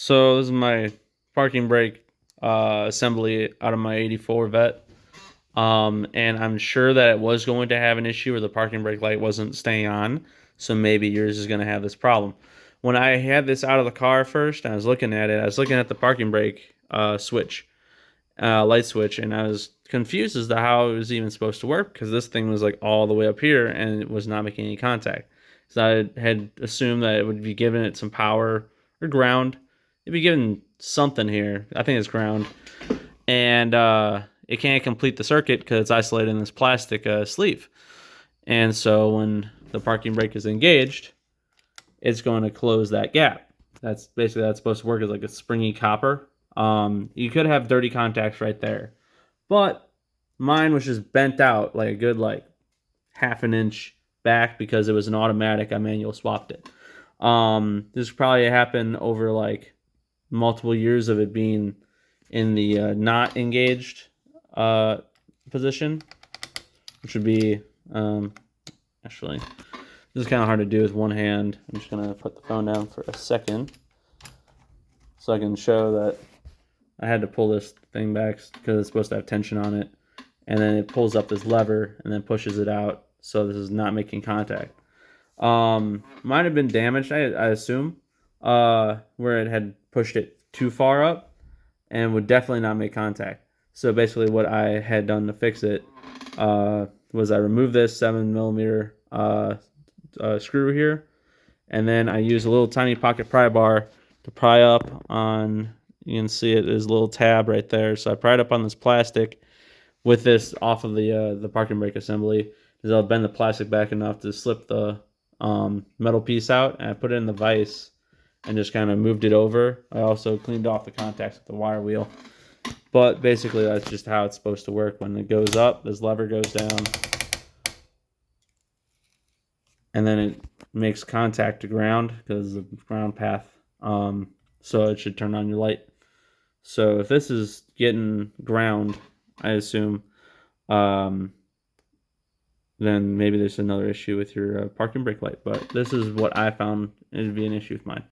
So this is my parking brake assembly out of my '84 Vet. And I'm sure that it was going to have an issue where the parking brake light wasn't staying on. So maybe yours is going to have this problem. When I had this out of the car first, and I was looking at it, I was looking at the parking brake light switch, and I was confused as to how it was even supposed to work because this thing was like all the way up here and it was not making any contact. So I had assumed that it would be giving it some power or ground. It'd be given something here. I think it's ground. And it can't complete the circuit because it's isolated in this plastic sleeve. And so when the parking brake is engaged, it's going to close that gap. That's supposed to work as like a springy copper. You could have dirty contacts right there, but mine was just bent out like a good like half an inch back because it was an automatic. I manual swapped it. This probably happened over like multiple years of it being in the not engaged position, which would be actually, this is kind of hard to do with one hand. I'm just gonna put the phone down for a second so I can show that I had to pull this thing back because it's supposed to have tension on it, and then it pulls up this lever and then pushes it out, so this is not making contact. Might have been damaged, I assume, where it had pushed it too far up and would definitely not make contact. So basically what I had done to fix it was I removed this 7mm screw here, and then I used a little tiny pocket pry bar to pry up on, you can see it, there's a little tab right there. So I pried up on this plastic with this off of the parking brake assembly, because I'll bend the plastic back enough to slip the metal piece out, and I put it in the vise and just kind of moved it over. I also cleaned off the contacts with the wire wheel. But basically that's just how it's supposed to work. When it goes up, this lever goes down, and then it makes contact to ground because of the ground path. So it should turn on your light. So if this is getting ground, I assume, then maybe there's another issue with your parking brake light. But this is what I found it would be an issue with mine.